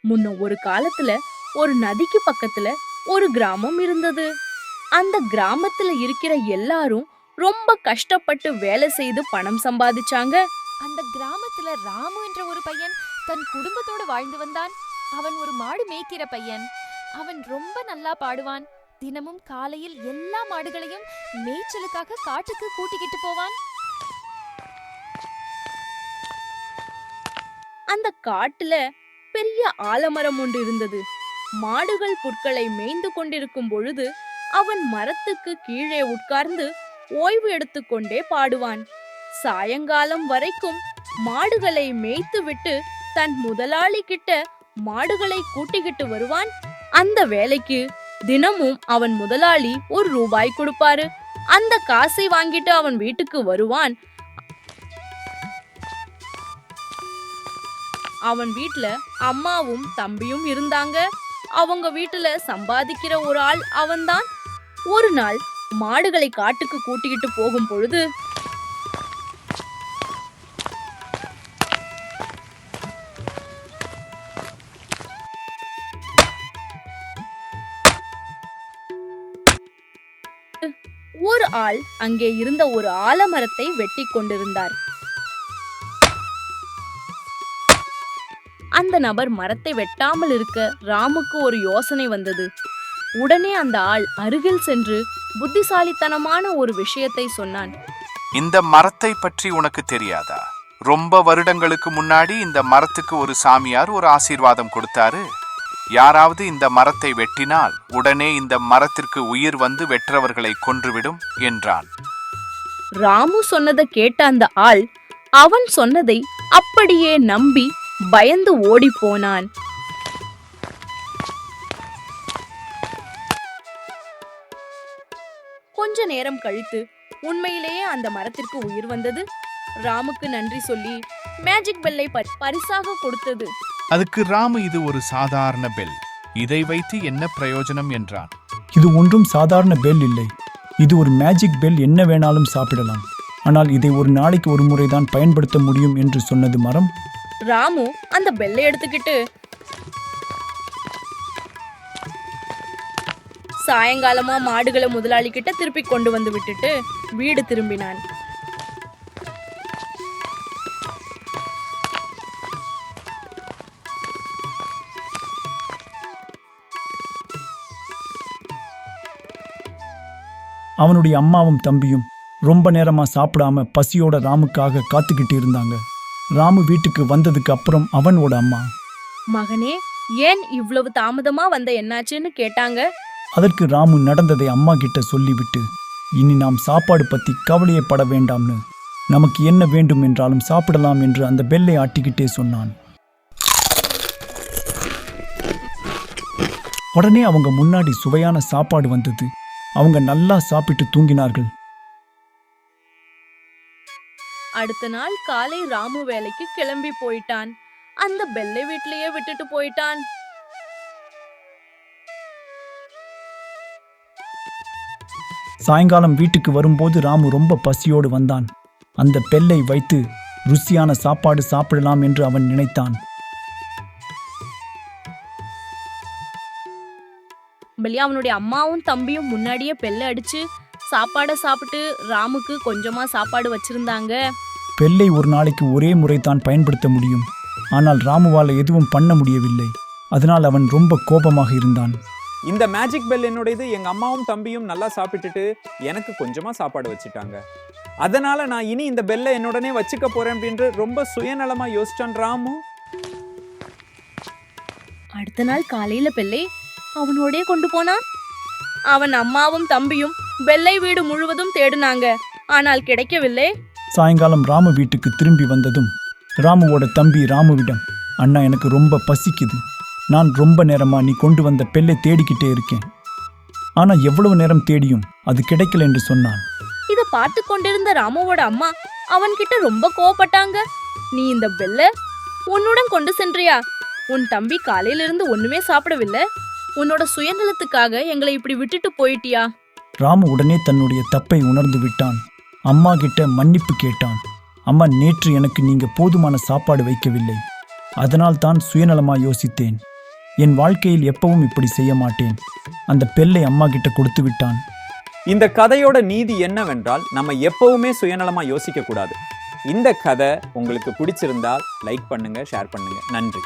முன்ன ஒரு காலத்துல ஒரு நதிக்கு பக்கத்துல ஒரு கிராமம் இருந்தது. அந்த கிராமத்துல இருக்கிற எல்லாரும் ரொம்ப கஷ்டப்பட்டு வேலை செய்து பணம் சம்பாதிச்சாங்க. அந்த கிராமத்துல ராமு என்ற ஒரு பையன் தன் குடும்பத்தோட வாழ்ந்து வந்தான். அவன் ஒரு மாடு மேய்க்கிற பையன். அவன் ரொம்ப நல்லா பாடுவான். தினமும் காலையில் எல்லா மாடுகளையும் மேய்ச்சலுக்காக காட்டுக்கு கூட்டிக்கிட்டு போவான். அந்த காட்டுல பெரிய ஆலமரம் ஒன்று இருந்தது. மாடுகள் புற்களை மேய்ந்து கொண்டிருக்கும் பொழுது அவன் மரத்துக்கு கீழே உட்கார்ந்து ஓய்வு எடுத்துக்கொண்டே பாடுவான். சாயங்காலம் வரைக்கும் மாடுகளை மேய்த்து விட்டு தன் முதலாளி கிட்ட மாடுகளை கூட்டிக்கிட்டு வருவான். அந்த வேலைக்கு தினமும் அவன் முதலாளி ரூபாய் கொடுப்பாரு. அந்த காசை வாங்கிட்டு அவன் வீட்டுக்கு வருவான். அவன் வீட்ல அம்மாவும் தம்பியும் இருந்தாங்க. அவங்க வீட்டுல சம்பாதிக்கிற ஒரு ஆள் அவன்தான். ஒரு நாள் மாடுகளை காட்டுக்கு கூட்டிக்கிட்டு போகும் பொழுது ஒரு ஆள் அங்கே இருந்த ஒரு ஆலமரத்தை வெட்டி கொண்டிருந்தார். அந்த நபர் மரத்தை வெட்டாமல் இருக்க ராமுக்கு ஒரு யோசனை வந்தது. உடனே அந்த ஆள் அருகில் சென்று புத்திசாலித்தனமான ஒரு விஷயத்தை சொன்னான். இந்த மரத்தை பற்றி உனக்கு தெரியாதா? ரொம்ப வருடங்களுக்கு முன்னாடி இந்த மரத்துக்கு ஒரு சாமியார் ஒரு ஆசீர்வாதம் கொடுத்தாரு. யாராவது இந்த மரத்தை வெட்டினால் உடனே இந்த மரத்திற்கு உயிர் வந்து வெற்றவர்களை கொன்றுவிடும் என்றான். ராமு சொன்னதை கேட்ட அந்த ஆள் அவன் சொன்னதை அப்படியே நம்பி பயந்து ஓடி போனான். கொஞ்ச நேரம் கழித்து உண்மையிலேயே அந்த மரத்திற்கு உயிர் வந்தது. ராமுக்கு நன்றி சொல்லி மேஜிக் பெல்லை பரிசாக கொடுத்தது. அதுக்கு ராமு இது ஒரு சாதாரண பெல், இதை வைத்து என்ன பிரயோஜனம் என்றான். இது ஒன்றும் சாதாரண பெல் இல்லை. இது ஒரு மேஜிக் பெல், என்ன வேணாலும் சாப்பிடலாம். ஆனால் இதை ஒரு நாளைக்கு ஒரு முறைதான் பயன்படுத்த முடியும் என்று சொன்னது மரம். ராமு அந்த பெல்லை எடுத்துக்கிட்டு சாயங்காலமா மாடுகளை முதலாளி கிட்ட திருப்பி கொண்டு வந்து விட்டுட்டு வீடு திரும்பினான். அவனுடைய அம்மாவும் தம்பியும் ரொம்ப நேரமா சாப்பிடாம பசியோட ராமுக்காக காத்துக்கிட்டு இருந்தாங்க. ராமு வீட்டுக்கு வந்ததுக்கு அப்புறம் அவனோட அம்மா, மகனே, ஏன் இவ்வளவு தாமதமா வந்த, என்னாச்சுன்னு கேட்டாங்க. அதற்கு ராமு நடந்ததை அம்மா கிட்ட சொல்லிவிட்டு, இனி நாம் சாப்பாடு பத்தி கவலையே பட வேண்டாம்னு, நமக்கு என்ன வேண்டும் என்றாலும் சாப்பிடலாம் என்று அந்த பெல்லை ஆட்டிக்கிட்டே சொன்னான். உடனே அவங்க முன்னாடி சுவையான சாப்பாடு வந்தது. அவங்க நல்லா சாப்பிட்டு தூங்கினார்கள். அடுத்த நாள் காலை ராமு வேலைக்கு கிளம்பி போயிட்டான். அந்த பெல்லை வீட்லயே விட்டுட்டு போயிட்டான். சாயங்காலம் வீட்டுக்கு வரும்போது ராமு ரொம்ப பசியோடு வந்தான். அந்த பெல்லை வைத்து ருசியான சாப்பாடு சாப்பிடலாம் என்று அவன் நினைத்தான். அவனுடைய அம்மாவும் தம்பியும் முன்னாடியே பெல்லை அடிச்சு சாப்பாடை சாப்பிட்டு ராமுக்கு கொஞ்சமா சாப்பாடு வச்சிருந்தாங்க. பெல்லை ஒரு நாளைக்கு ஒரே முறைதான் பயன்படுத்த முடியும். ஆனால் ராமுவால எதுவும் பண்ண முடியவில்லை. அதனால் அவன் ரொம்ப கோபமாக இருந்தான். இந்த மேஜிக் பெல் என்னுடையது. எங்க அம்மாவும் தம்பியும் நல்லா சாப்பிட்டுட்டு எனக்கு கொஞ்சமா சாப்பாடு வச்சுட்டாங்க. அதனால நான் இனி இந்த பெல்லை என்னுடனே வச்சுக்க போறேன் அப்படின்னு ரொம்ப சுயநலமா யோசிச்சான் ராமு. அடுத்த நாள் காலையில பெல்லை அவனோடே கொண்டு போனான். அவன் அம்மாவும் தம்பியும் பெல்லை வீடு முழுவதும் தேடினாங்க. ஆனால் கிடைக்கவில்லை. சாயங்காலம் ராமு வீட்டுக்கு திரும்பி வந்ததும் ராமுவோட தம்பி ராமுவிடம், அண்ணா, எனக்கு ரொம்ப பசிக்குது. நான் ரொம்ப நேரமா நீ கொண்டு வந்த பெல்லை தேடிக்கிட்டே இருக்கேன். ஆனா எவ்வளவு நேரம் தேடியும் அது கிடைக்கல என்று சொன்னான். இத பார்த்து கொண்டிருந்த ராமுவோட அம்மா அவன்கிட்ட ரொம்ப கோவப்பட்டாங்க. நீ இந்த பெல்ல உன்னுடன் கொண்டு சென்றியா? உன் தம்பி காலையிலிருந்து ஒண்ணுமே சாப்பிடவில்லை. உன்னோட சுயநலத்துக்காக எங்களை இப்படி விட்டுட்டு போயிட்டியா? ராமு உடனே தன்னுடைய தப்பை உணர்ந்து விட்டான். அம்மா கிட்ட மன்னிப்பு கேட்டான். அம்மா, நேற்று எனக்கு நீங்க போதுமான சாப்பாடு வைக்கவில்லை. அதனால் தான் சுயநலமா யோசித்தேன். என் வாழ்க்கையில் எப்பவும் இப்படி செய்ய மாட்டேன். அந்த பெல்லை அம்மா கிட்ட கொடுத்து விட்டான். இந்த கதையோட நீதி என்னவென்றால் நம்ம எப்பவுமே சுயநலமா யோசிக்க கூடாது. இந்த கதை உங்களுக்கு பிடிச்சிருந்தால் லைக் பண்ணுங்க, ஷேர் பண்ணுங்க. நன்றி.